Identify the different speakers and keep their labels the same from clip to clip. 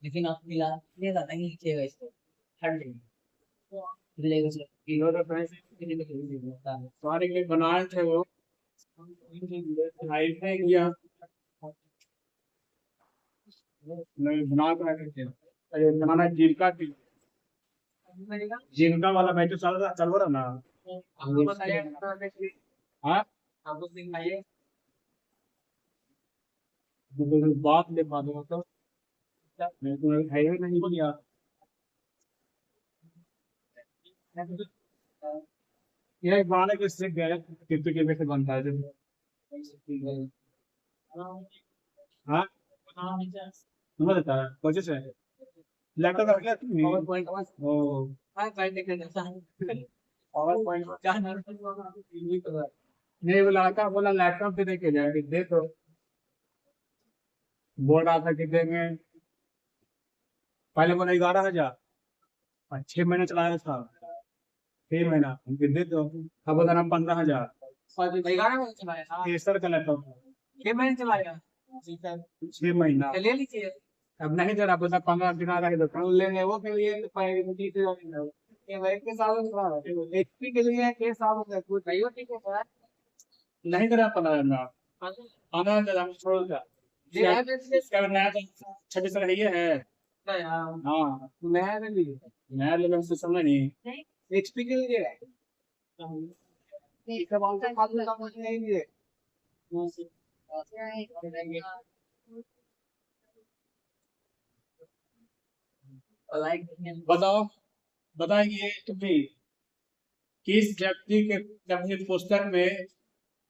Speaker 1: लेकिन आप मिला ले जाता नहीं नीचे इसको हट जाएगी
Speaker 2: सारे के लिए बनाए थे वो हाइट है किया नहीं बना कर रखे थे अरे बनाना जीविका की जीविका वाला मैच चल रहा ना
Speaker 1: आपको बताइए
Speaker 2: हाँ
Speaker 1: आपको दिखाइए
Speaker 2: बात ले पा दो तो मैं तो है ही नहीं किया ये बनाने के सीख गए कितने के वैसे बनता है जब हाँ तुम्हें देता है कोशिश है लैपटॉप रख लिया
Speaker 1: पावर पॉइंट
Speaker 2: ओ
Speaker 1: हाँ फाइल देखने जैसा पावर पॉइंट क्या
Speaker 2: नहीं बोला लैपटॉप भी देखे जाएंगे दे तो बोल रहा था कि देंगे पहले बोला 11,000 6 महीने चलाया था 6 महीना उनके दे दो अब बोला हम 15,000 तेसर का लैपटॉप
Speaker 1: 6 महीने चलाया
Speaker 2: 6 महीना
Speaker 1: ले लीजिए
Speaker 2: अब नहीं दे रहा बोला 15 दिन आ रहा है तो
Speaker 1: हम लेंगे वो के लिए 30,000 ये भाई के साथ में एचपी के लिए के साथ में कुछ नहीं ठीक है सर
Speaker 2: नहीं दे रहा 15,000 आना है हम छोड़ दिया इसका नया 26 का ये है हाँ
Speaker 1: मैं नहीं
Speaker 2: नया ले लो उससे समझ नहीं
Speaker 1: एचपी के लिए सब आउट फालतू का कुछ नहीं है
Speaker 2: बताओ बताएंगे तुम्हें किस व्यक्ति के अपनी पुस्तक में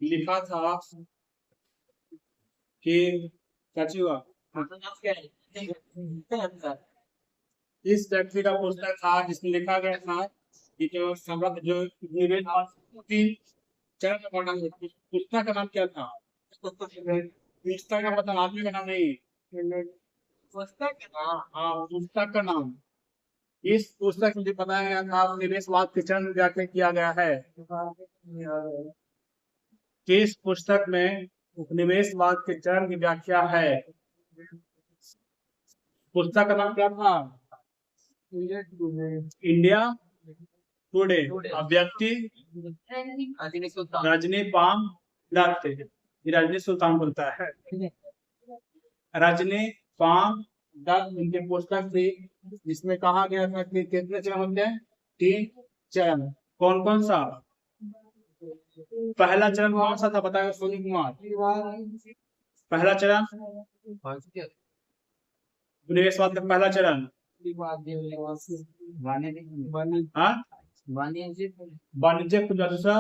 Speaker 2: लिखा था कि क्या हुआ इस व्यक्ति का पुस्तक था जिसमें लिखा गया था कि जो सम्राट जो तीन चरण में पढ़ा पुस्तक का नाम क्या था पुस्तक का मतलब आदमी का नाम नहीं
Speaker 1: पुस्तक
Speaker 2: हाँ पुस्तक का नाम इस पुस्तक में बताया गया था निवेशवाद के चरण में व्याख्या किया गया है किस पुस्तक में उपनिवेशवाद के चरण की व्याख्या है पुस्तक का नाम क्या था इंडिया टुडे व्यक्ति रजनी पाम दत्त रजनी सुल्तान बोलता है रजनी पाम दत्त उनके पुस्तक थी जिसमें कहा गया था कि कितने चरण होते हैं 3 चरण कौन कौन सा पहला चरण कौन सा था बताएगा सोनी कुमार पहला चरण उपनिवेशवाद का पहला चरण वाणिज्य दूसरा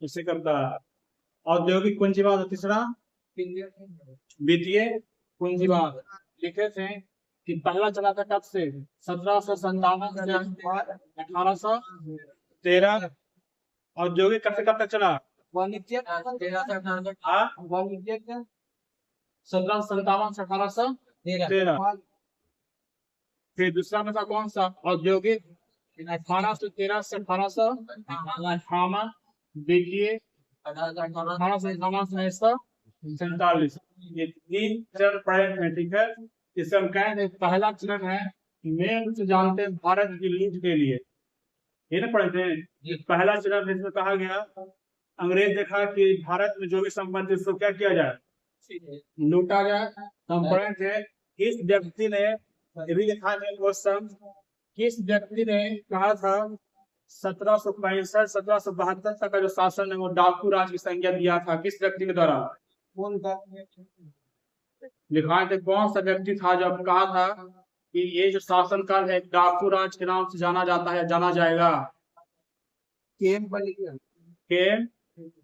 Speaker 2: इसे करता औद्योगिक पूंजीवाद तीसरा वित्तीय पूंजीवाद लिखे थे कि पहला चला था कब से 1757 से 1813 औद्योगिक कब से कब तक चला
Speaker 1: वाणिज्य
Speaker 2: 1757 से 1813 फिर दूसरा में था कौन सा औद्योगिक 1813 से 1858 वित्तीय 1857 ये 3 चरण पढ़े हैं ठीक है इसे हम कहें पहला चरण है मेन से जानते हैं भारत की लूट के लिए ये ना पढ़े थे पहला चरण इसमें कहा गया अंग्रेज देखा कि भारत में जो भी संपत्ति उसको क्या किया जाए लूटा जाए हम पढ़े थे इस व्यक्ति ने ये भी लिखा है क्वेश्चन किस व्यक्ति ने कहा था 1765-1772 तक का जो शासन है वो डाकू राज की संज्ञा दिया था किस व्यक्ति के द्वारा
Speaker 1: कौन था
Speaker 2: लिखा थे कौन सा व्यक्ति था जो कहा था कि ये जो शासन काल है डाकू राज के नाम से जाना जाता है जाना जाएगा केम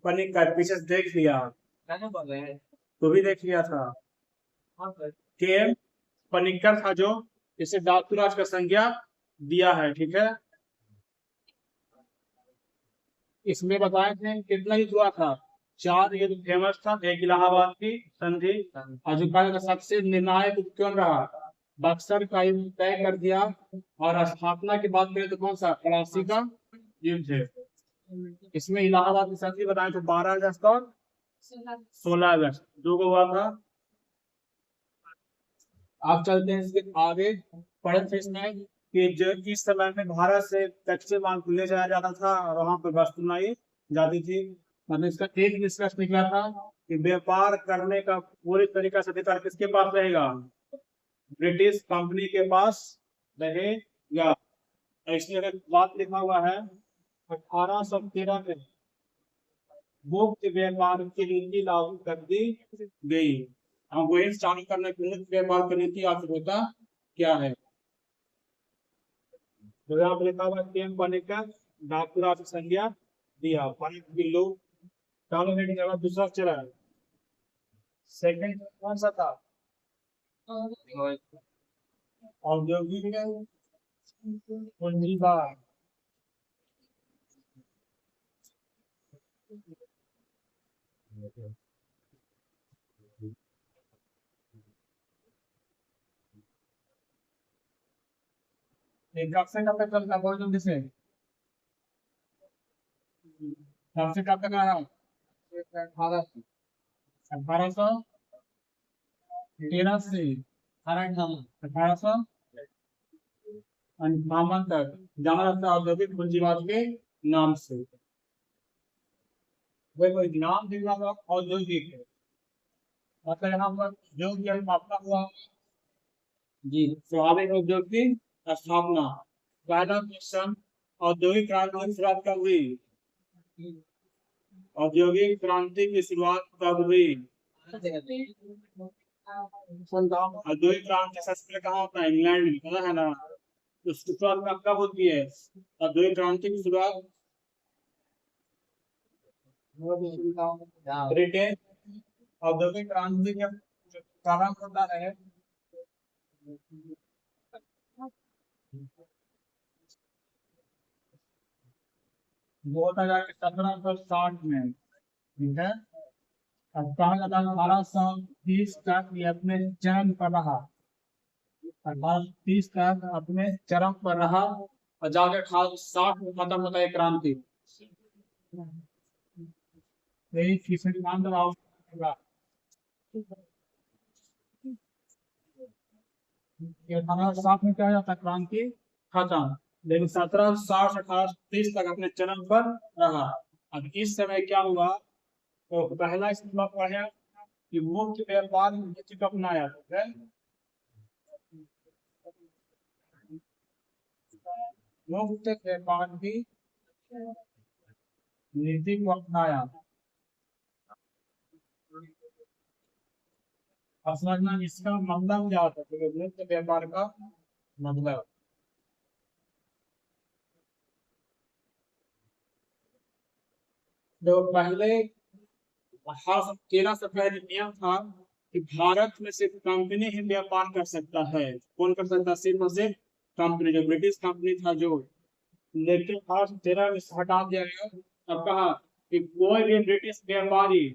Speaker 2: पनिकर पीछे देख लिया तो भी देख लिया था केम पनिकर था जो इसे डाकू राज का संज्ञा दिया है ठीक है इसमें बताए थे कितना युद्ध हुआ था 4 युद्ध फेमस था एक इलाहाबाद की संधि और जो सबसे निर्णायक कौन रहा बक्सर का युद्ध तय कर दिया। और स्थापना की बात करें तो कौन सा, प्लासी का युद्ध है। इसमें इलाहाबाद की संधि बताए तो 12 अगस्त और 16 अगस्त 2 को हुआ था। आप चलते हैं इसके आगे, पढ़े थे इसमें कि जो इस समय में भारत से कच्चे माल को ले जाया जाता था और वहां पर वस्तु बनाई जाती थी। मतलब इसका एक निष्कर्ष निकला था कि व्यापार करने का पूरी तरीका से अधिकार किसके पास रहेगा, ब्रिटिश कंपनी के पास रहेगा। इसलिए अगर बात लिखा हुआ है 1813 में मुक्त व्यापार की नीति लागू कर दी गई। हम वही चालू करने की मुक्त व्यापार की नीति आखिर होता क्या है। तो यहाँ पर लिखा हुआ केम बने का डाकुरा से संज्ञा दिया, बिल्लू चालू है कि दूसरा चला है। सेकंड कौन सा था, औद्योगिक पूंजीवाद। इंट्रोडक्शन कब तक चलता बोल जल्दी से, कब से कब तक आया, 1813 से 1858 तक जाना जाता है औद्योगिक पूंजीवाद के नाम से। वही नाम दिया हुआ औद्योगिक है, मतलब यहाँ पर जो भी स्थापना हुआ जी, स्वाभाविक उद्योग की स्थापना। पहला क्वेश्चन, औद्योगिक क्रांति की शुरुआत कब हुई, औद्योगिक क्रांति की शुरुआत कब हुई, औद्योगिक क्रांति सबसे कहाँ होता है, इंग्लैंड में, पता है ना। उसकी शुरुआत कब होती है, औद्योगिक क्रांति की शुरुआत ब्रिटेन। औद्योगिक क्रांति का प्रारंभ होता है 1760 में, ठीक है। अब कहा जाता है 1830 तक ये अपने चरम पर रहा, 1830 तक अपने चरम पर रहा और जाके 1860 में खत्म होता है क्रांति। यही किसी नाम होगा 1860 में क्या जाता है, क्रांति खत्म। लेकिन 1760 1830 तक अपने चरम पर रहा। अब इस समय क्या हुआ, तो पहला इसमें पढ़ा कि मुक्त व्यापार नीति को अपनाया, मुक्त व्यापार की नीति को अपनाया। समझना इसका मतलब क्या होता है, मुक्त व्यापार का मतलब तो पहले 1813 से पहले नियम था कि भारत में सिर्फ कंपनी ही व्यापार कर सकता है। कौन कर सकता है, सिर्फ और सिर्फ कंपनी, जो ब्रिटिश कंपनी था जो। लेकिन 1813 में हटा दिया गया। अब कहा कि कोई भी ब्रिटिश व्यापारी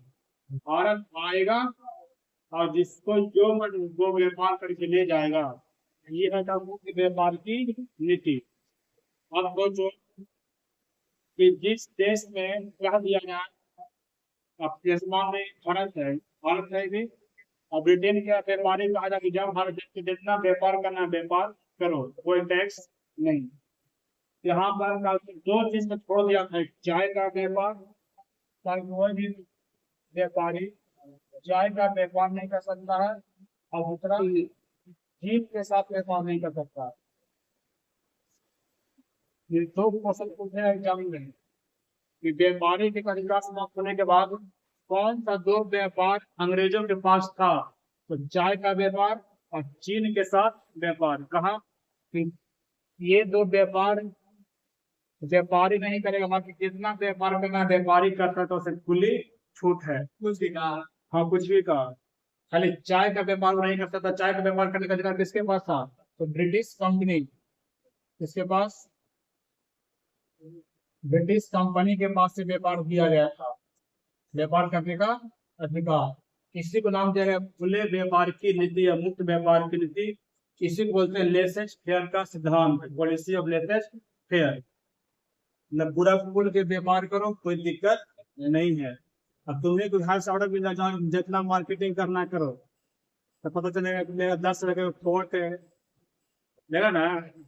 Speaker 2: भारत आएगा और जिसको जो वो व्यापार करके ले जाएगा, ये है मुक्त व्यापार की नीति। अब सोचो कि जिस देश में कह दिया गया, अब में भारत है भी, और ब्रिटेन के व्यापारी कहा जाए कि जब भारत देश के जितना व्यापार करना व्यापार करो, कोई टैक्स नहीं। यहाँ पर दो चीज में छोड़ दिया था, चाय का व्यापार, कोई भी व्यापारी चाय का व्यापार नहीं कर सकता है, और दूसरा जीप के साथ व्यापार नहीं कर सकता। ये दो क्वेश्चन पूछे एग्जाम में कि व्यापारी के अधिकार समाप्त होने के बाद कौन सा दो व्यापार अंग्रेजों के पास था, तो चाय का व्यापार और चीन के साथ व्यापार। कहा कि ये दो व्यापार व्यापारी नहीं करेगा, बाकी जितना व्यापार करना व्यापारी करता तो उसे खुली छूट है। कुछ भी कहा, हाँ कुछ भी कहा, खाली चाय का व्यापार नहीं कर सकता। चाय का व्यापार करने का अधिकार किसके पास था, तो ब्रिटिश कंपनी, किसके पास, ब्रिटिश कंपनी के पास से व्यापार किया गया था, व्यापार करने का अधिकार। इसी को नाम दिया गया खुले व्यापार की नीति या मुक्त व्यापार की नीति इसी को बोलते हैं लेसेस्ट फेयर का सिद्धांत, पॉलिसी ऑफ लेसेस्ट फेयर। मतलब पूरा खुल के व्यापार करो, कोई दिक्कत नहीं है। अब तुम्हें कुछ हर ऑर्डर भी जितना मार्केटिंग करना करो, तो पता चलेगा कि मेरा 10 रुपए का कोट है, लेगा ना,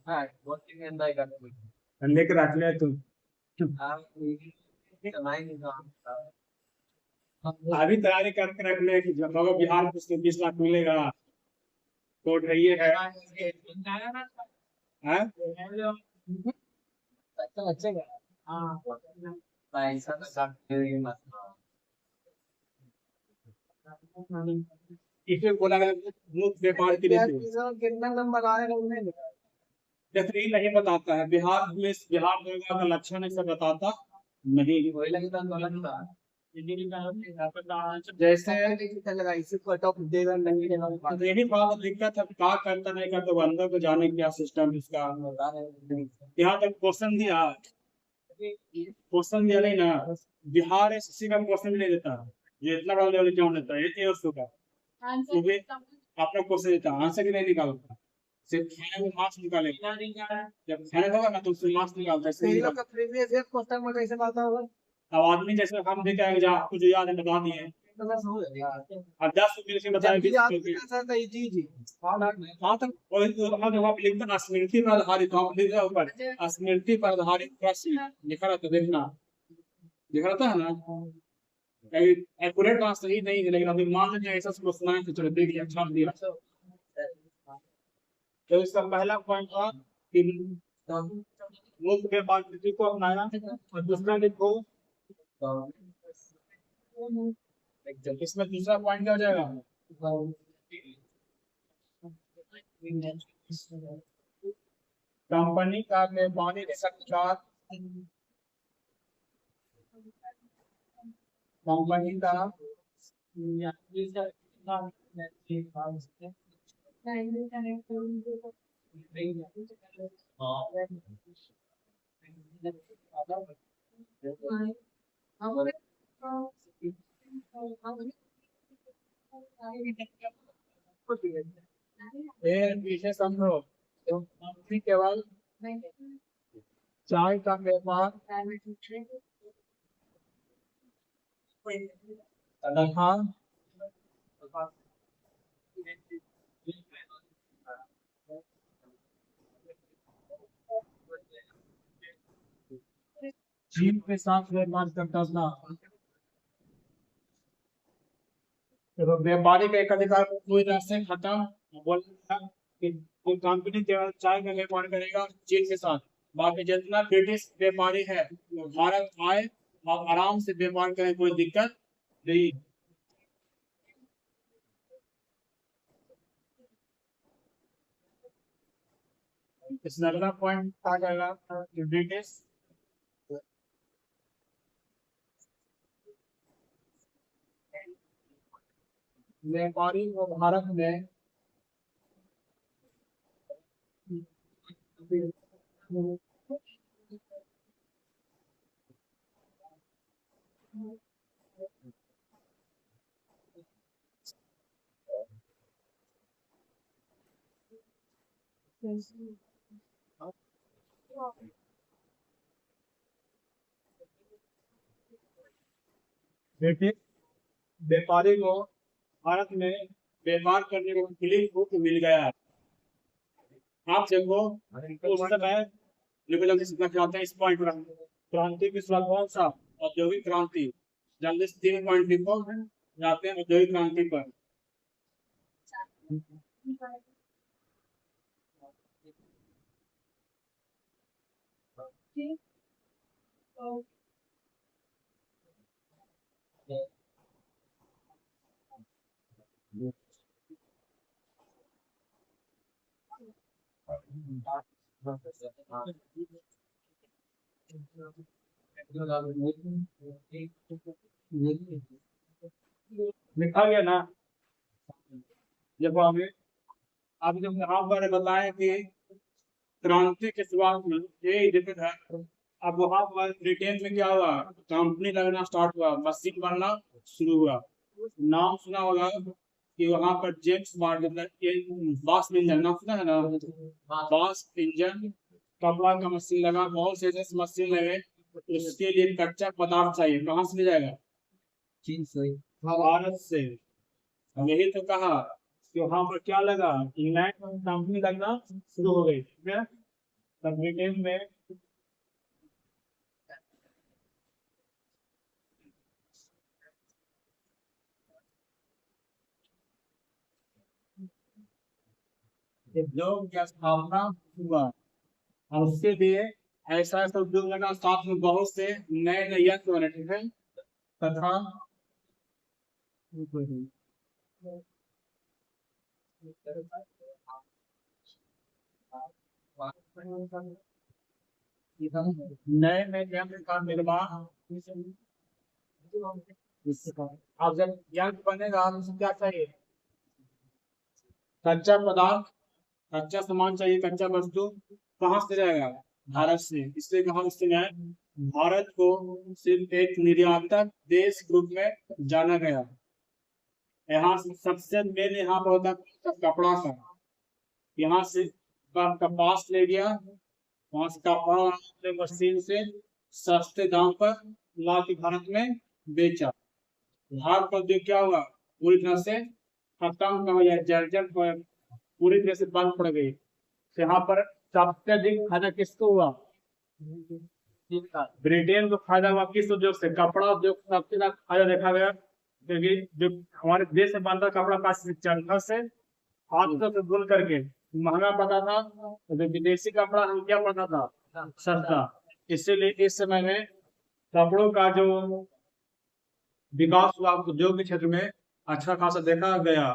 Speaker 1: हाँ बहुत ही गंदा ही करते हैं।
Speaker 2: लेके रख ले तुम।
Speaker 1: आप कमाई नहीं तो
Speaker 2: अभी तैयारी करके रख ले कि जब होगा बिहार में उसको 20 लाख मिलेगा, कोट है ये है। हाँ?
Speaker 1: अच्छा अच्छा हाँ पैसा तो काफी मत
Speaker 2: इसे बोला गया मुक्त व्यापार के लिए।
Speaker 1: कितना नंबर आएगा उन्हें
Speaker 2: जैसे नहीं बताता है बिहार में, बिहार दुर्गा का लक्षण ऐसा बताता नहीं।
Speaker 1: वही लगता लगता
Speaker 2: जैसे
Speaker 1: चलेगा इसी को टॉप देगा नहीं देगा
Speaker 2: तो यही बात दिक्कत है, क्या करता नहीं करता, वो अंदर को जाने क्या सिस्टम इसका। यहाँ तक क्वेश्चन दिया, क्वेश्चन दिया नहीं ना, बिहार एसएससी का क्वेश्चन भी नहीं देता, ये इतना बड़ा लेवल क्यों देता है, ये उसको का क्योंकि अपना क्वेश्चन देता आंसर भी नहीं निकालता, सिर्फ खाने में मार्क्स निकालेगा। जब खाने होगा ना तो उससे मार्क्स निकालता है,
Speaker 1: सही लोग का प्रीवियस ईयर क्वेश्चन में कैसे आता होगा
Speaker 2: अब आदमी जैसे हम देखे आगे जा कुछ याद है बता दिए,
Speaker 1: तो बस हो गया
Speaker 2: अब 10 मिल के बताया
Speaker 1: जब भी आप ऐसा था जी जी
Speaker 2: हाँ तक और हम जब आप लिखते स्मृति पर आधारित, हम लिख रहे ऊपर स्मृति पर आधारित प्रश्न लिखा रहता, देखना लिखा रहता है ना, एक्यूरेट बात सही नहीं है, लेकिन अभी मान लीजिए ऐसा क्वेश्चन है तो चलो देख लिया, छाप दिया। तो इसका पहला पॉइंट था कि मुक्त व्यापार नीति को अपनाया, और दूसरा लिखो इसमें दूसरा पॉइंट क्या हो जाएगा, कंपनी का व्यापारिक संचार, कंपनी का पीछे समझो, तो कंपनी केवल चाय का व्यापार तथा चीन के साथ व्यापार करता था। तो व्यापारी का एक अधिकार पूरी तरह से खत्म, बोल कि कंपनी केवल चाय का व्यापार करेगा चीन के साथ, बाकी जितना ब्रिटिश व्यापारी है वो भारत आए और आराम से व्यापार करें, कोई दिक्कत नहीं। इसमें अगला पॉइंट आ जाएगा ब्रिटिश व्यापारी को भारत में ब्रिटिश व्यापारी को भारत में व्यापार करने को खुली छूट मिल गया है। आप देखो उस समय जल्दी से चाहते हैं इस पॉइंट पर, क्रांति की शुरुआत कौन सा, औद्योगिक क्रांति। जल्दी से 3 पॉइंट लिखो, जाते हैं औद्योगिक क्रांति पर। लिखा गया ना, देखो अभी जब यहाँ पर बताया कि क्रांति के शुरुआत में ये दिक्कत है। अब वहां पर ब्रिटेन में क्या हुआ, कंपनी लगना स्टार्ट हुआ, मशीन बनना शुरू हुआ। नाम सुना होगा कि वहां पर जेम्स बॉन्ड मतलब ये बास इंजन ना सुना है ना, बास इंजन कपड़ा का मशीन लगा, बहुत से ऐसे मशीन लगे, उसके लिए कच्चा पदार्थ चाहिए, कहाँ से ले जाएगा?
Speaker 1: चीन से।
Speaker 2: भारत से। यही तो कहा कि वहां पर क्या लगा, इंग्लैंड में कंपनी लगना शुरू हो गई, ठीक है। तब ब्रिटेन में उद्योग की स्थापना हुआ, और उसके लिए ऐसा ऐसा उद्योग लगा, साथ में बहुत से नए नए यंत्र बने, ठीक है। तथा नए नए यंत्र का निर्माण, अब जब यंत्र बनेगा तो उसमें क्या चाहिए? कच्चा पदार्थ, कच्चा सामान चाहिए, कच्चा वस्तु कहाँ से जाएगा? भारत से। इसलिए कहा उसने भारत को सिर्फ एक निर्यातक देश के रूप में जाना गया। यहाँ से सबसे मेन यहाँ पर होता है कपड़ा का, यहाँ से कपास ले गया, वहां से कपड़ा अपने मशीन से सस्ते दाम पर ला के भारत में बेचा। भारत का उद्योग क्या हुआ, पूरी तरह से खत्म हो जाए, जर्जर पूरी तरह से बंद पड़ गई। यहाँ पर सबसे अधिक फायदा किसको हुआ? ब्रिटेन को फायदा हुआ किस उद्योग से? कपड़ा उद्योग को सबसे ज्यादा फायदा देखा गया, क्योंकि जो हमारे देश में बनता कपड़ा का चरखा से हाथों से बुन करके महंगा पड़ता था, तो विदेशी कपड़ा हम क्या पड़ता था? सस्ता। इसीलिए इस समय में कपड़ों का जो विकास हुआ उद्योग के क्षेत्र में अच्छा खासा देखा गया,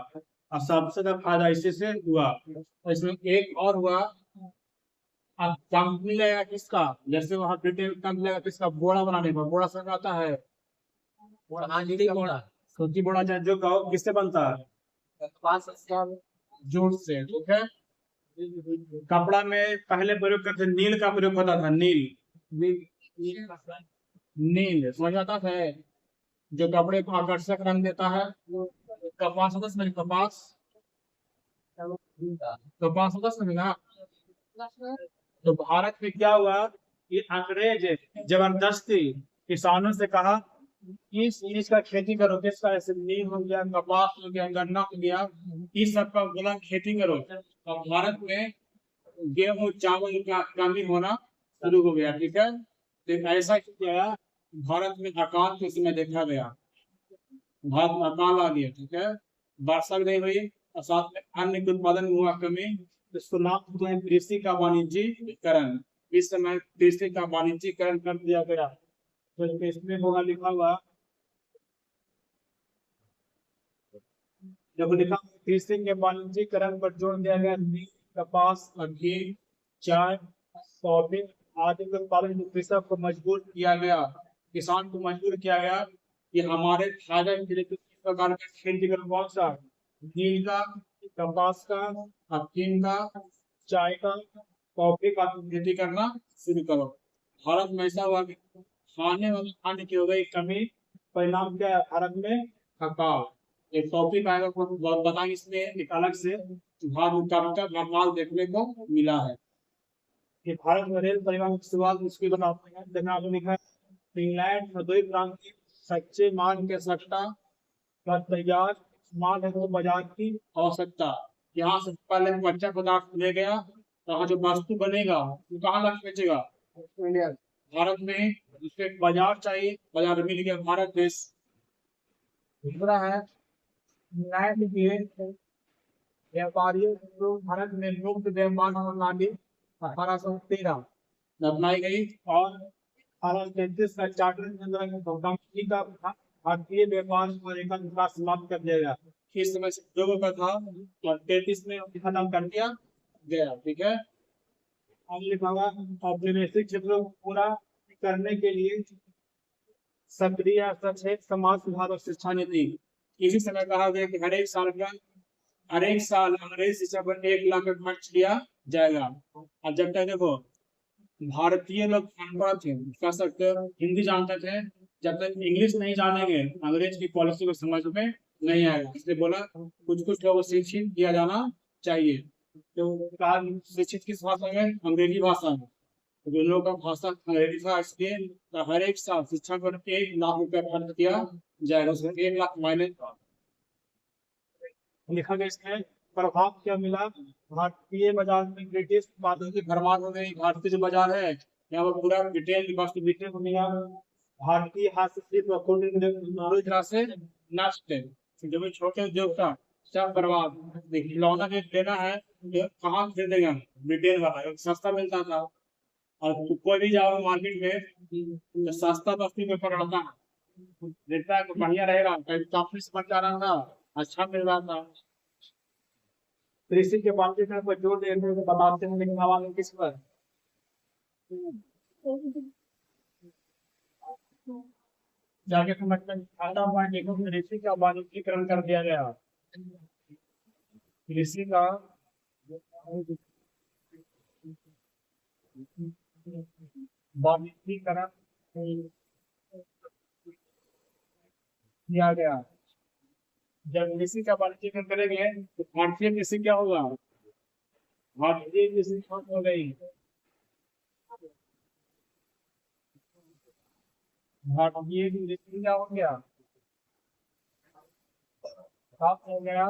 Speaker 2: और सबसे ज्यादा फायदा इसी से हुआ। और इसमें एक और हुआ, कंपनी लगेगा किसका? जैसे वहां ब्रिटेन कंपनी लगेगा किसका? बोरा बनाने का। बोरा से आता है
Speaker 1: बोड़ा
Speaker 2: सूती बोरा, जो कहो किससे बनता है? जूट से, ठीक है। कपड़ा में पहले प्रयोग करते नील का प्रयोग होता था, नील समझ आता है, जो कपड़े को आकर्षक रंग देता है। कपास होता है, कपास कपास होता है ना। तो भारत में क्या हुआ, ये अंग्रेज जबरदस्ती किसानों से कहा इस चीज का खेती करो, किसका? ऐसे नील हो गया, कपास हो गया, गन्ना हो गया, इस सब का बोला खेती करो। और भारत में गेहूं चावल का कमी होना शुरू हो गया, ठीक है। तो ऐसा किया, भारत में अकाल के समय देखा गया, भारत में अकाल आ गया, ठीक है। वर्षा नहीं हुई और साथ में अन्न के उत्पादन में हुआ कमी, इसको नाम जो है कृषि का वाणिज्यीकरण। इस समय कृषि का वाणिज्यीकरण कर दिया गया। तो इसमें होगा लिखा हुआ, जब लिखा कृषि के वाणिज्यीकरण पर जोर दिया गया, कपास, घी, चाय, कॉफी आदि के उत्पादन में कृषक को मजबूर किया गया, किसान को मजबूर किया गया कि हमारे फायदे के लिए किस प्रकार का खेती करो। कौन सा? नील का, कपास का, अफीम का, चाय का, कॉफी का खेती करना शुरू करो। भारत में ऐसा हुआ कि खाने वाले अन्न की हो गई कमी, परिणाम क्या है भारत में? अकाल। एक टॉपिक आएगा बताएंगे इसमें एक अलग से, भारत में कब तक अकाल देखने को मिला है। कि भारत में रेल परिवहन की शुरुआत मुश्किल बनाते हैं, देखना आपने लिखा है इंग्लैंड में दो क्रांति, सच्चे माल के सट्टा का तैयार माल है तो बाजार की आवश्यकता। यहाँ से पहले कच्चा पदार्थ ले गया, तो जो वस्तु बनेगा वो कहाँ लग बेचेगा? भारत में। उसके बाजार चाहिए, बाजार मिल गया भारत देश। दूसरा है इंग्लैंड के व्यापारियों को भारत में मुक्त व्यापार प्रणाली 1813 अपनाई गई, और 1833 का चार्टर कंपनी का भारतीय व्यापार का समाप्त कर दिया गया। इस समय से लोगों का था और 33 में खत्म कर दिया गया, ठीक है। औपनिवेशिक क्षेत्रों को पूरा करने के लिए सक्रिय सचेत समाज सुधार और शिक्षा नीति। इसी समय कहा गया कि हर एक साल अंग्रेज शिक्षा पर 1 लाख खर्च किया जाएगा। और जब तक देखो भारतीय लोग अनपढ़ थे, कह सकते हिंदी जानते थे, जब तक इंग्लिश नहीं जानेंगे अंग्रेज की पॉलिसी को समझ में नहीं आएगा, इसलिए बोला कुछ कुछ लोगों को शिक्षित किया जाना चाहिए। तो कहा शिक्षित किस भाषा में? अंग्रेजी भाषा में। तो जो लोगों का भाषा अंग्रेजी था, इसलिए तो हर एक साल शिक्षा पर 1 लाख रुपया खर्च किया जाएगा, उसमें 1 लाख माइनस लिखा गया। इसमें प्रभाव क्या मिला? भारतीय बाजार में ब्रिटिश उत्पादों की भरमार हो गई। भारतीय जो बाजार है यहाँ पर पूरा डिटेल वस्तु बिकने को मिला। भारतीय हस्तशिल्प पूरी तरह से नष्ट है। जो भी छोटे उद्योग था सब बर्बाद। खिलौना जो लेना है तो कहाँ खरीदेगा? ब्रिटेन वाला, क्योंकि सस्ता मिलता था। और कोई भी जाओ मार्केट में तो सस्ता वस्तु में पकड़ता है, देखता है तो बढ़िया रहेगा, काफी समझ आ रहा था, अच्छा मिल रहा था। कृषि के बारे में कोई जोर देते हैं तो बताते हैं, लेकिन हमारे किस पर जाके समझ में आता हुआ देखो, कृषि का वाणिज्यीकरण कर दिया गया। कृषि का वाणिज्यीकरण किया गया। जब कृषि का वाणिज्यीकरण करेंगे तो भारतीय कृषि क्या होगा? भारतीय कृषि खत्म हो गई। भारतीय कृषि क्या हो गया? खत्म हो गया।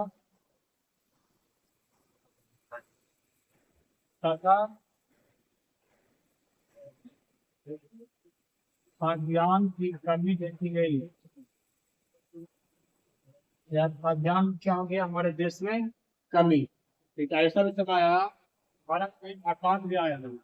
Speaker 2: तथा खाद्यान्न की कमी देखी गई। या खाद्यान्न क्या हो गया हमारे देश में? कमी। एक ऐसा भी समय आया भारत में आकाश भी आया था।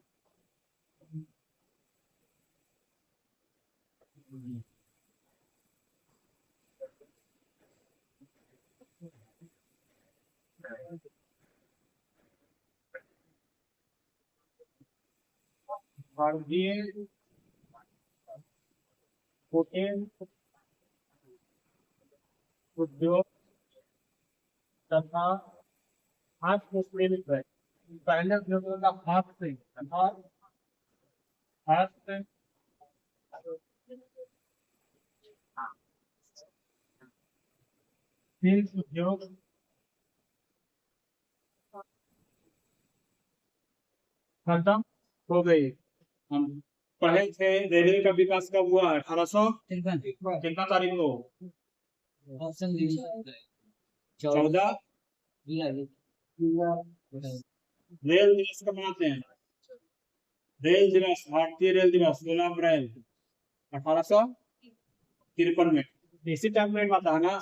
Speaker 2: भारतीय होटल उद्योग तथा हस्तशिल्प पहले उद्योगों का हाथ से तथा हस्त शिल्प उद्योग खत्म हो गई। हम पढ़े थे रेलवे का विकास कब हुआ? 1853 कितना तारीख को? 14 रेल दिवस कब मनाते हैं? रेल दिवस, भारतीय रेल दिवस 16 अप्रैल 1853 में। इसी टाइम में आता है ना,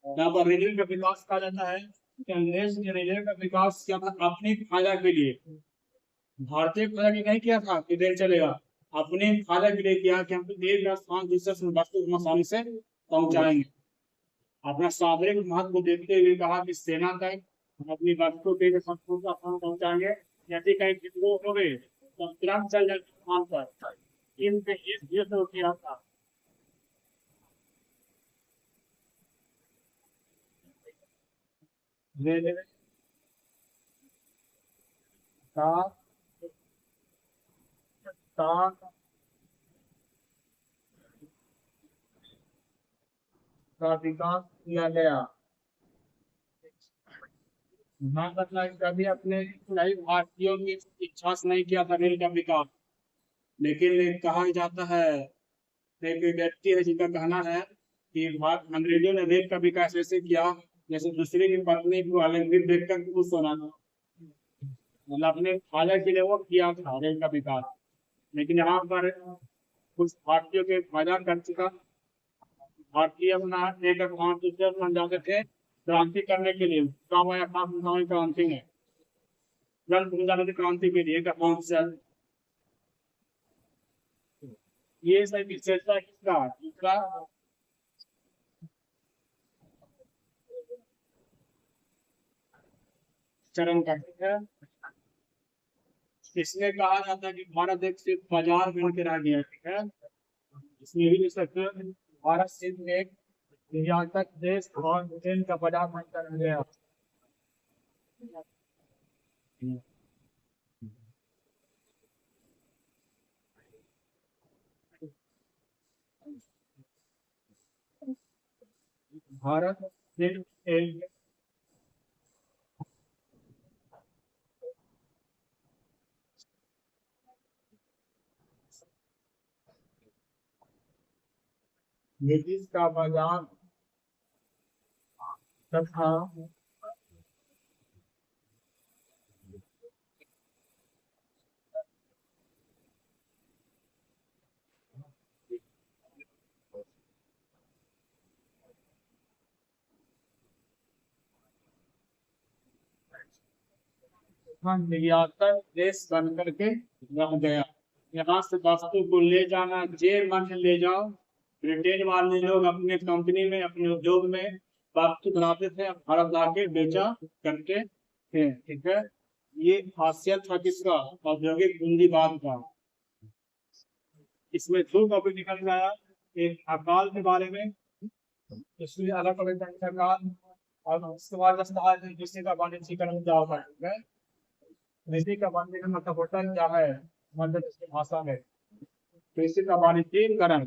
Speaker 2: यहाँ पर रेलवे का विकास कहा जाता है कि अंग्रेज ने रेलवे का विकास किया था अपनी फायदा के लिए। भारतीय फायदा के नहीं किया था कि रेल चलेगा, अपने फायदा के लिए किया कि हम एक स्थान दूसरे वस्तु को आसानी से पहुंचाएंगे। अपना सामरिक महत्व को देखते हुए कहा कि सेना तक हम अपनी वस्तु के पहुंचाएंगे। यदि कहीं विद्रोह हो गए तो तुरंत चल जाए स्थान पर। इनसे इस युद्ध किया था। रेलवे का विकास किया गया। मतलब कभी अपने नई भारतीयों की इच्छा से नहीं किया था रेल का विकास, लेकिन कहा जाता है, एक व्यक्ति है जिनका कहना है कि अंग्रेजों ने रेल का विकास ऐसे किया जैसे दूसरे की पत्नी को अलंकृत देखकर खुश होना था। मतलब अपने फायदा के लिए वो किया था रेल का विकास, लेकिन यहाँ पर कुछ भारतीयों के फायदा कर चुका। भारतीय अपना एक दूसरे बन जाते थे क्रांति करने के लिए। क्रांति में क्रांति के लिए ये सब विशेषता किसका? दूसरा चरण करते हैं। इसमें कहा जाता है कि भारत एक सिर्फ बाजार बन के रह गया, ठीक है। इसमें भी सकते भारत सिर्फ एक निर्यातक देश और ब्रिटेन का बाजार बनकर रह गया। भारत फिर एक नितीश का बाजार तथा निर्यातक देश बन करके रह गया। यहाँ से वस्तु को ले जाना, जे मन ले जाओ। ब्रिटेन वाले लोग अपने कंपनी में, अपने उद्योग में वस्तु बनाते थे, भारत लाके बेचा करके थे। ठीक है, ये खासियत था किसका? औद्योगिक पूंजीवाद का। इसमें दो टॉपिक निकल आया, एक अकाल के बारे में, इसलिए अलग अलग अकाल, और उसके बाद कृषि का वाणिज्यीकरण क्या होता है। ठीक है, कृषि का वाणिज्यीकरण मतलब होता है क्या है मध्य की भाषा में? कृषि का वाणिज्यीकरण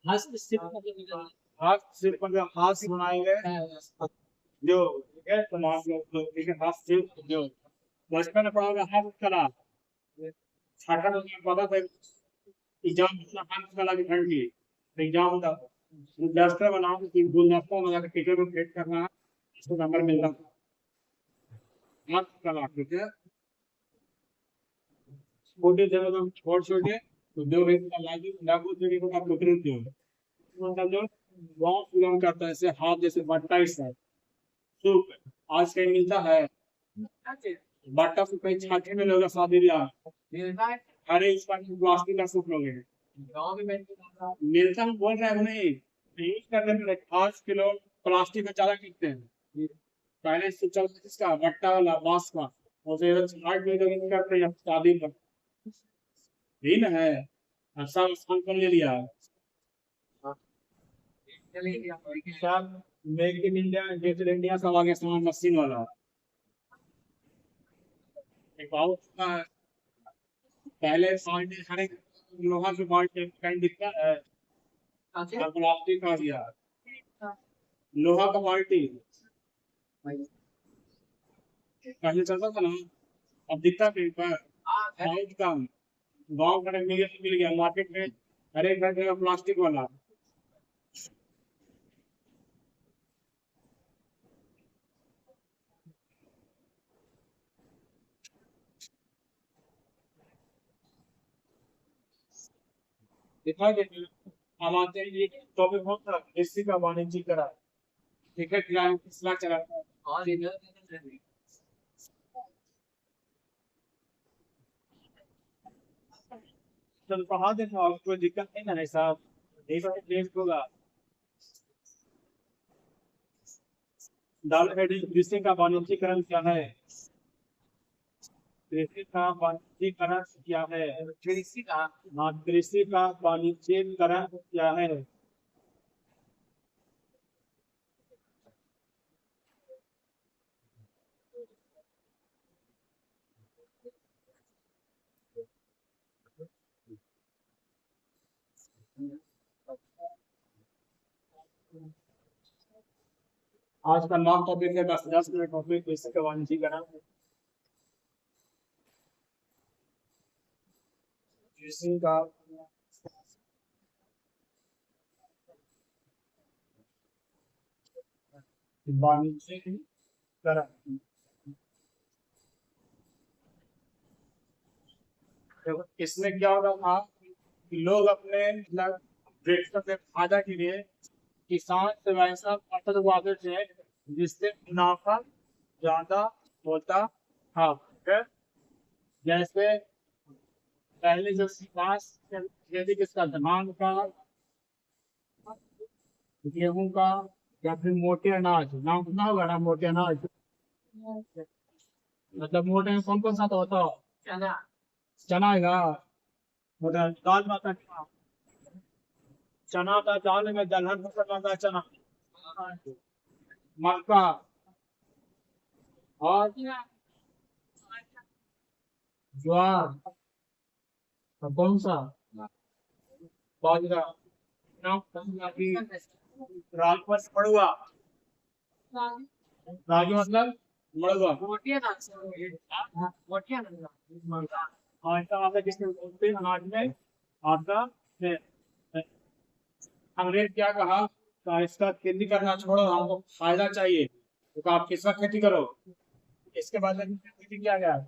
Speaker 2: हस्तशिल्प मतलब हाथ से बनाए गए जो, ठीक है, समाज में ठीक है, हस्तशिल्प जो बचपन में पढ़ा होगा हस्तकला, छठा में पता था एग्जाम हस्तकला की घंटी एग्जाम होता था, गुलदस्ता बनाओ, गुलदस्ता बना के टीचर को भेंट करना, उसको नंबर मिलता था। हस्तकला, ठीक है, छोटे थे मतलब छोटे उद्योग लागू उद्योग का कुटीर उद्योग, मतलब जो गाँव बिलोंग करता है, जैसे हाथ जैसे बट्टा इस सूप आज कहीं मिलता है, बट्टा सूप कहीं छाछे में लोग शादी ब्याह, अरे इस पर प्लास्टिक का सूप लोगे गाँव में मिलता, हम बोल रहे हैं नहीं यूज करने में 5 किलो प्लास्टिक का ज्यादा कीमते हैं। पहले से चल इसका बट्टा वाला बांस का, उसे 60 में लोग करते हैं शादी पर भी ना है, सब स्थान पर ले लिया सब। Make in India, digital India सब आगे सामान मशीन वाला एक बहुत है। पहले बाल्टी हर एक लोहा की बाल्टी कहीं दिखता है, प्लास्टिक का दिया लोहा का बाल्टी पहले चलता था ना, अब दिखता कहीं पर बहुत कम। गाँव का मिल गया मार्केट में, हर एक घर प्लास्टिक वाला। दिखा के हम आते हैं, ये टॉपिक बहुत था कृषि का वाणिज्यीकरण। ठीक है, पिछला चला चल पढ़ा देना और कोई दिक्कत नहीं ना ऐसा देश होगा। डाल हेडिंग कृषि का वाणिज्यीकरण क्या है? कृषि का वाणिज्यीकरण क्या है? कृषि का, हाँ, कृषि का वाणिज्यीकरण क्या है? आज का लॉन्ग टॉपिक है, 10 मिनट टॉपिक कृषि का वाणिज्यीकरण। कृषि का वाणिज्यीकरण, देखो इसमें क्या होगा था कि लोग अपने मतलब व्यक्तिगत फायदा के लिए किसान से वैसा फसल उगाते थे जिससे मुनाफा ज्यादा होता था। ठीक है? जैसे पहले जो कपास खेती किसका, धान का, गेहूं का, या फिर मोटे अनाज, नाम सुना होगा ना मोटे अनाज, मतलब मोटे में कौन कौन सा तो होता है? चना है ना, मोटा दाल में आता है चना, का दाल में दलहन फसल आता है चना, मक्का, और ज्वार, और कौन सा बाजरा नाम की राजपथ मड़ुआ रागी मतलब मड़ुआ हाँ इसका मतलब किसने बोलते हैं अनाज में आपका है। अंग्रेज क्या कहा तो इसका खेती करना छोड़ो हमको फायदा चाहिए तो आप किसका खेती करो इसके बाद में खेती किया गया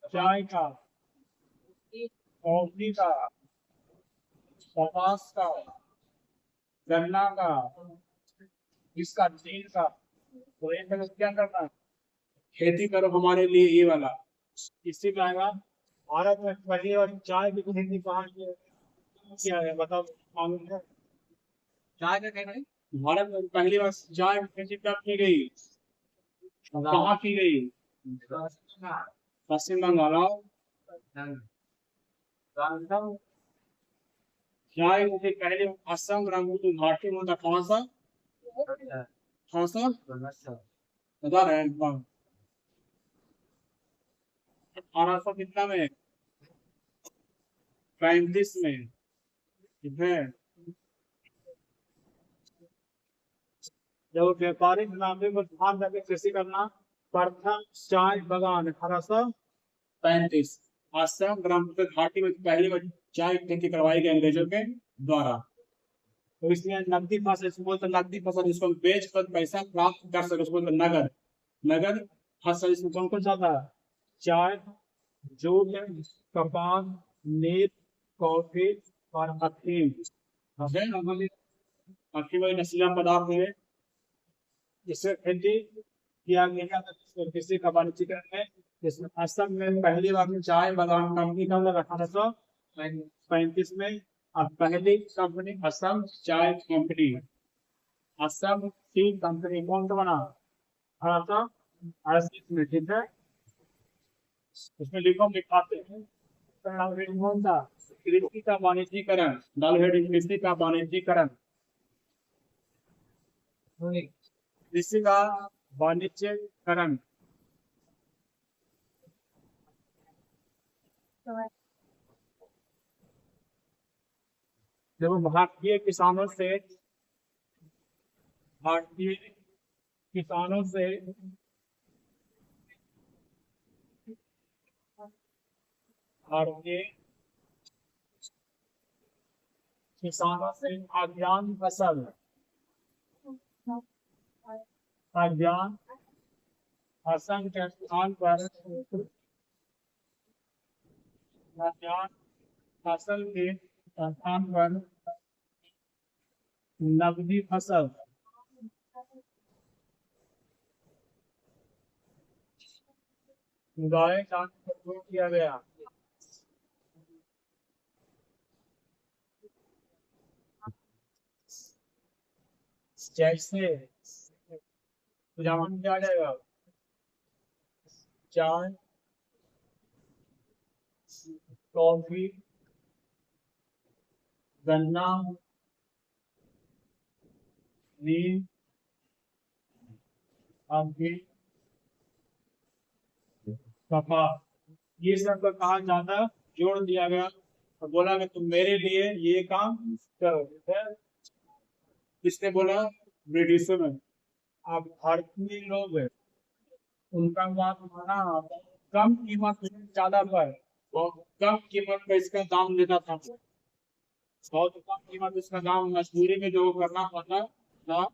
Speaker 2: चाय का कॉफी का कपास का गन्ना का इसका तेल का तो ये सब क्या करना है? खेती करो हमारे लिए ये वाला इससे क्या आएगा भारत में पहली और चाय की खेती कहाँ की किया है बताओ मालूम है
Speaker 1: चाय का कहना है
Speaker 2: भारत में पहली बार चाय की खेती कब की गई कहाँ की गई पश्चिम बंगाल और चाय की पहले असम रंगून घाटी में था कौन सा बता रहे हैं 1800 कितना में 35 में ठीक है जब व्यापारिक नामे पर धान लगे कृषि करना प्रथम चाय बगान 1835 असम ब्रह्मपुत्र घाटी में पहली बार चाय की खेती करवाई गई अंग्रेजों के द्वारा तो इसलिए नकदी फसल इसको बोलते नकदी फसल इसको बेच कर पैसा प्राप्त कर सके उसको बोलते नगद नगद फसल इसमें कौन कौन सा था चाय जूट कपास नील कॉफी और अफीम अफीम एक नशीला पदार्थ है इससे खेती किया गया कृषि का वाणिज्यीकरण है जिसमें असम में पहली बार चाय बागान कंपनी का लगा 1835 में और पहली कंपनी असम चाय कंपनी असम टी कंपनी कौन सा बना 1838 में ठीक है उसमें लिखाते हैं कौन सा कृषि का वाणिज्यीकरण कृषि का वाणिज्यीकरण कृषि का वाणिज्यीकरण जब भारतीय किसानों से भारतीय किसानों से खाद्यान्न फसल खाद्यान्न असम के स्थान पर खाद्यान्न फसल के स्थान पर नकदी फसल गाय का उपयोग किया गया जैसे क्या जाएगा चाय कॉफी गन्ना नील अंगूर कपास ये सब का कहा ज्यादा जोड़ दिया गया और बोला कि तुम मेरे लिए ये काम करो किसने बोला ब्रिटिशों में आप भारतीय लोग हैं उनका बात माना कम कीमत ज्यादा पर बहुत कम कीमत पे इसका दाम लेता था बहुत कम कीमत इसका दाम मजदूरी में जो करना पड़ता था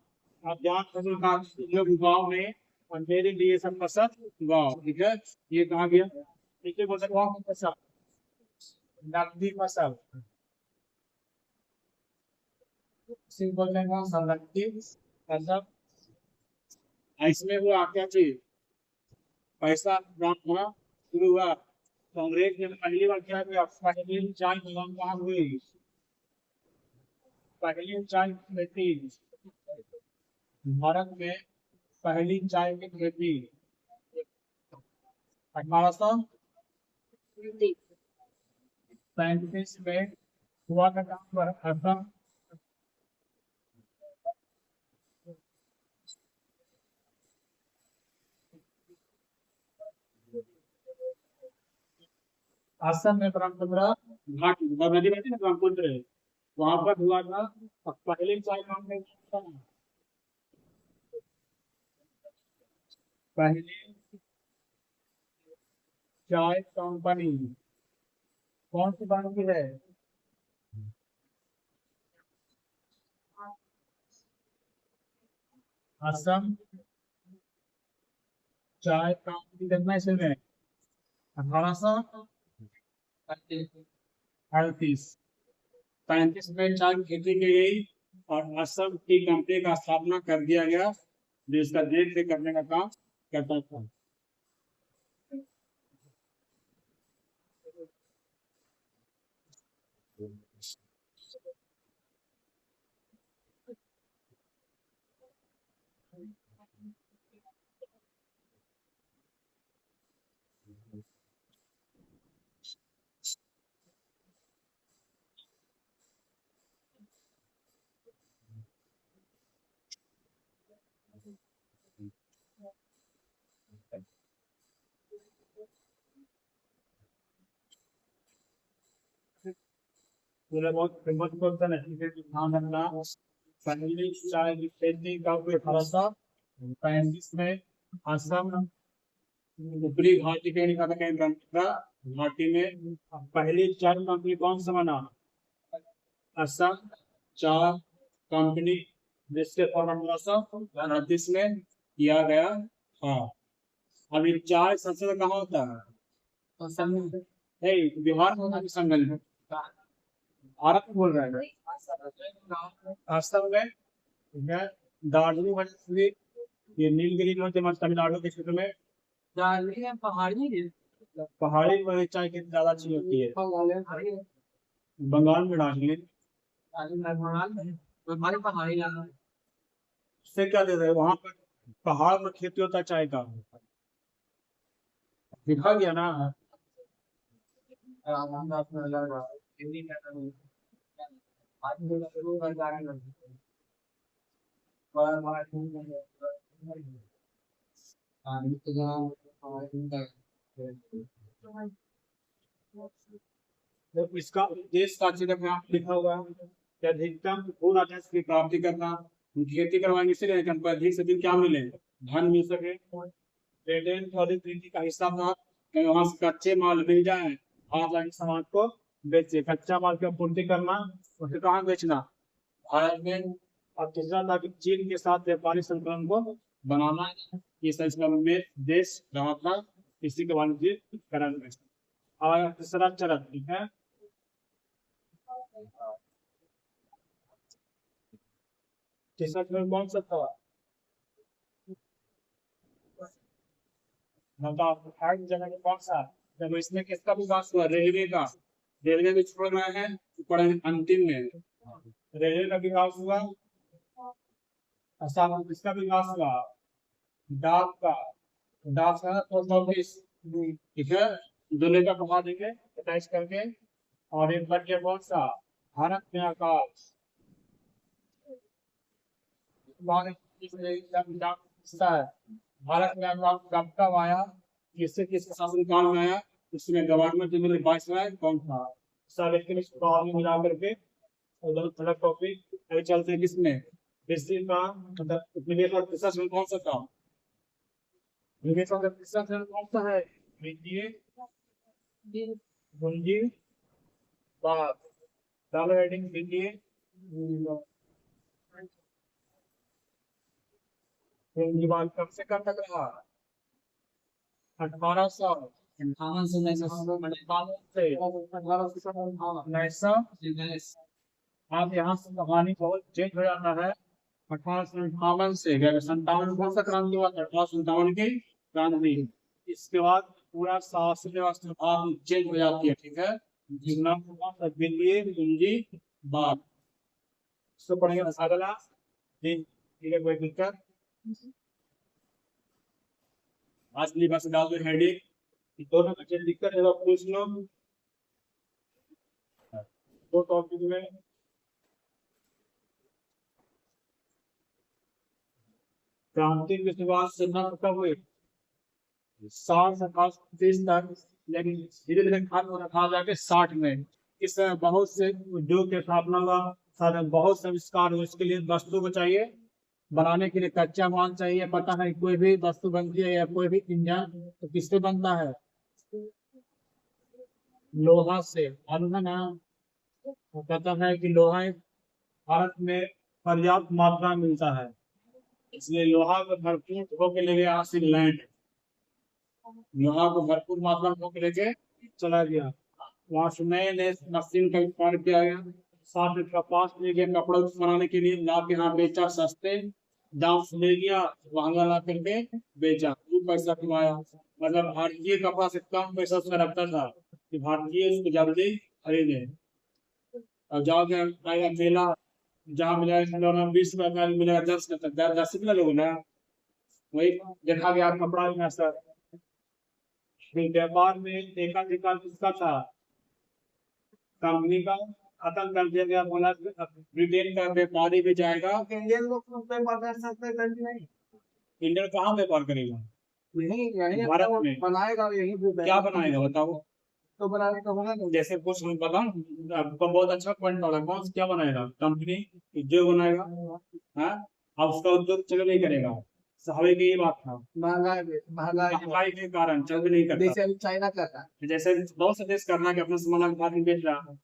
Speaker 2: आप ध्यान फसल का जो गाँव में और मेरे लिए सब पसंद गाँव ठीक है ये कहा गया नीचे बोल सकते गाँव फसल नकदी फसल सिंपल नकदी फसल इसमें वो क्या चीज पैसा प्राप्त होना शुरू हुआ तो अंग्रेज ने पहली बार क्या किया पहली चाय बगान कहाँ हुई पहली चाय खेती भारत में पहली चाय की खेती 1835 में हुआ का काम पर असम असम में ब्रह्मपुत्र घाटी नदी बहती ना ब्रह्मपुत्र, वहां पर हुआ था। और पहले चाय कंपनी कौन सा? पहले चाय कंपनी कौन सी कंपनी है? असम चाय कंपनी कितना ईस्वी में? 1838 35 में चाय की खेती की गई और असम टी कंपनी का स्थापना कर दिया गया, जो इसका देख रेख करने का काम करता था। पूरा बहुत फेमस कौन है, ध्यान रखना। पहली चाय की खेती का हुआ 1835 में असम ऊपरी घाटी के निकट कहीं ब्रह्मपुत्र घाटी में। पहली चाय कंपनी कौन सा बना? असम चाय कंपनी, जिसके फॉर्म 1838 में किया गया। हाँ, अभी चाय सबसे ज्यादा कहाँ होता है? बिहार में होता है, संगल में। भारत में बोल रहे हैं असम में, ठीक है। दार्जिलिंग वजह ये नीलगिरी में तमिलनाडु के क्षेत्र में
Speaker 1: दार्जिलिंग में
Speaker 2: पहाड़ी में चाय की ज्यादा अच्छी होती है। बंगाल में दार्जिलिंग
Speaker 1: पहाड़ी इलाका
Speaker 2: से क्या देते हैं, वहां पर पहाड़ में खेती होता है चाय का। दिखा गया ना। इसका उद्देश्य का चिन्ह में यहाँ लिखा हुआ है कि अधिकतम पूर्ण राजस्व की प्राप्ति करना। खेती करवाएंगे इसलिए हमको अधिक से अधिक क्या मिले, धन मिल सके। पेटेंट और नीति का हिस्सा था कि वहां से कच्चे माल मिल जाए और समाज को बेचे। कच्चा माल की आपूर्ति करना, उसे कहाँ बेचना? भारत में। और तीसरा था कि चीन के साथ व्यापारी संतुलन को बनाना। ये संस्करण में देश रहा था, इसी के वाणिज्यकरण में। और तीसरा चरण, ठीक है। तीसरा चरण कौन सा था? हर जगह में कौन सा? जब इसमें किसका विकास हुआ? रेलवे का। रेलवे भी छोड़ रहे हैं, अंतिम में रेलवे का विकास हुआ। किसका विकास हुआ? डाक का। डाक का ठीक है, दोनों का बढ़ा देंगे अटैच करके। और एक बन गया कौन सा? भारत में आकाश। भारत में आकाश कब आया, किससे किसके शासनकाल में आया, उसमें गवर्नमेंट जनरल वाइसराय कौन था? सब एक मिला करके अलग टॉपिक अभी चलते हैं। किसमें हिस्ट्री का मतलब निवेश और तीसरा चरण कौन सा था? निवेश और तीसरा चरण कौन सा है? पूंजी बात डॉलर हेडिंग पूंजी बात कब से कब तक रहा? 1800 आप यहाँ से कहानी बहुत चेंज हो जाता है। 1857 से 57 कौन सा क्रांति हुआ? 1857 की क्रांति। इसके बाद पूरा शासन व्यवस्था चेंज हो जाती है, ठीक है। पूंजी बात इसको पढ़ेंगे अगला दिन, ठीक है। कोई दिक्कत? आज बस डाल दो हेडिंग, दोनों बच्चे दिक्कत है तो पूछ लो। दो टॉपिक में क्रांति की शुरुआत से कब हुई? 60 तक, लेकिन धीरे धीरे खत्म हो रखा जाके 60 में। इस समय बहुत से उद्योग के स्थापना हुआ, साथ बहुत से आविष्कार हुए। इसके लिए वस्तु को चाहिए, बनाने के लिए कच्चा माल चाहिए। पता है कोई भी वस्तु बनती है या कोई भी इंजन तो किससे बनता है? लोहा से। मालूम है ना? तो कहता है कि लोहा भारत में पर्याप्त मात्रा में मिलता है, इसलिए लोहा को भरपूर होके ले गया यहाँ से इंग्लैंड। लोहा को भरपूर मात्रा में होके लेके चला गया। वहां से नए नए मशीन का इस्तेमाल किया गया। साथ में कपास ले गया कपड़ा बनाने के लिए, ला के यहाँ बेचा सस्ते दाम से ले गया, महंगा ला करके बेचा, वो पैसा कमाया। मतलब भारतीय कपड़ा से कम पैसा उसमें रखता था कि भारतीय उसको जल्दी खरीदे। और जाओगे आएगा मेला, जहाँ मिलेगा खिलौना 20 रुपए का मिलेगा 10 रुपए तक, 10 रुपए लोगे ना। वही देखा गया कपड़ा में सर। फिर व्यापार में देखा देखा किसका था? कंपनी का खत्म कर दिया गया। बोला ब्रिटेन का व्यापारी भी जाएगा,
Speaker 1: इंडियन लोग तो व्यापार कर सकते हैं नहीं।
Speaker 2: इंडियन कहाँ व्यापार करेगा?
Speaker 1: यही यही
Speaker 2: भारत
Speaker 1: तो
Speaker 2: में
Speaker 1: बनाएगा, यही पे
Speaker 2: क्या बनाएगा बताओ?
Speaker 1: तो बनाने का होगा नहीं।
Speaker 2: जैसे कुछ हम बता, आपको बहुत अच्छा पॉइंट डाला, कौन क्या बनाएगा? कंपनी उद्योग बनाएगा। हाँ, अब उसका उद्योग चल नहीं करेगा। स्वाभाविक यही बात था, महंगाई के कारण चल भी नहीं करता।
Speaker 1: जैसे अभी चाइना कर रहा है।
Speaker 2: जैसे बहुत से देश करना कि अपना सामान भारत में बेच रहा है,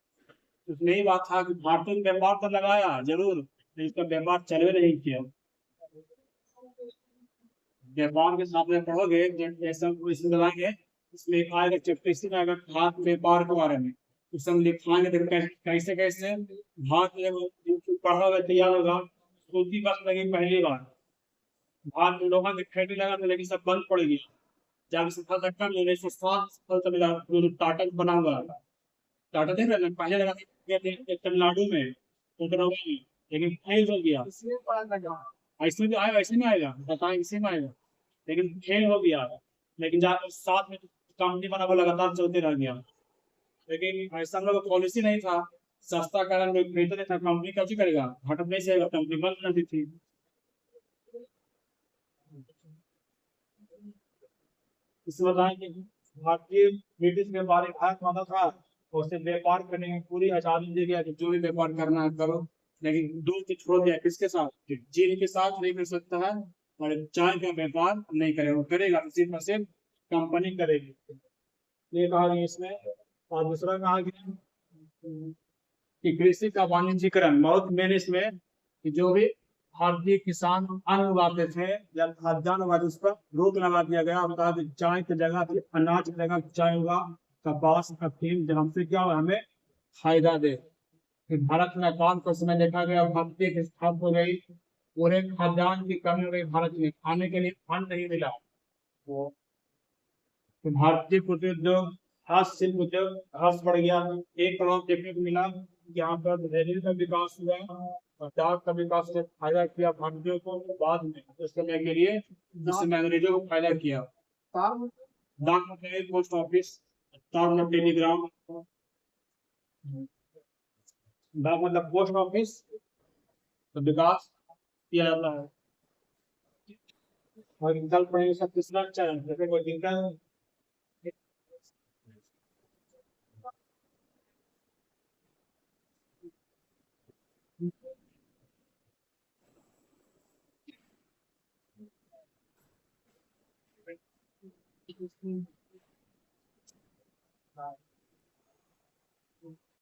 Speaker 2: उसमें यही बात था कि भारतीय व्यापार तो लगाया जरूर, लेकिन इसका व्यापार चलवे नहीं किया। व्यापार के सामने पढ़ोगे जैसे इसमें लगाएंगे, इसमें एक आएगा चैप्टर, इसी में आएगा भारत व्यापार के बारे में। उसमें हम लिखाएंगे देखो कैसे कैसे भारत में पढ़ा हुआ तैयार होगा। सूती बस लगी पहली बार, भारत में लोहा की फैक्ट्री लगा था लेकिन सब बंद पड़ गया। जब सफलता कम 1907 सफलता मिला, टाटा बना हुआ। टाटा देख रहे हैं पहले लगा तमिलनाडु में, उतरवा में, लेकिन फेल हो गया।
Speaker 1: इसलिए पढ़ा लगा।
Speaker 2: ऐसे भी आएगा, ऐसे में आएगा, बताएं इसी में आएगा, लेकिन फेल हो गया। लेकिन जहाँ साथ में कंपनी बना वो लगातार चलते रह गया। लेकिन ऐसा हम लोग पॉलिसी नहीं था, सस्ता कारण लोग खरीदते था। कंपनी कैसे करेगा? घाटा नहीं से कंपनी बंद करती थी। इसमें बताएं कि भारतीय ब्रिटिश व्यापारी भारत माता था, उसे व्यापार करने की पूरी आजादी दी गया कि जो भी व्यापार करना है करो। लेकिन दूर से छोड़ दिया, किसके साथ? चीन के साथ नहीं कर सकता है, और चाय का व्यापार नहीं करेगा। वो करेगा तो सिर्फ और सिर्फ कंपनी करेगी, ये कहा गया इसमें। और दूसरा कहा गया कि कृषि का वाणिज्यीकरण बहुत मेन इसमें, कि जो भी भारतीय किसान अन्न उगाते थे या खाद्यान्न उगाते उस पर रोक लगा दिया गया। बता दें चाय की जगह पे अनाज की जगह चाय होगा, कपास अफीम, जब हमसे क्या हुआ हमें फायदा दे। फिर भारत में अकाल का समय देखा गया, भारतीय की स्थापना हो गई, पूरे खाद्यान्न की कमी हो गई, भारत में खाने के लिए अन्न नहीं मिला। वो तो भारतीय कुटीर उद्योग, हाथ शिल्प उद्योग घास बढ़ गया। 1 करोड़ देखने को मिला कि यहाँ पर रेलवे का विकास हुआ और डाक का विकास ने फायदा किया भारतीयों को। बाद में उस समय के लिए जिसमें अंग्रेजों को फायदा किया। डाक मतलब पोस्ट ऑफिस, तार मतलब टेलीग्राम, डाक मतलब पोस्ट ऑफिस, तो विकास किया जाता है। और इंसान पढ़ने सब तीसरा अच्छा है, जैसे कोई दिक्कत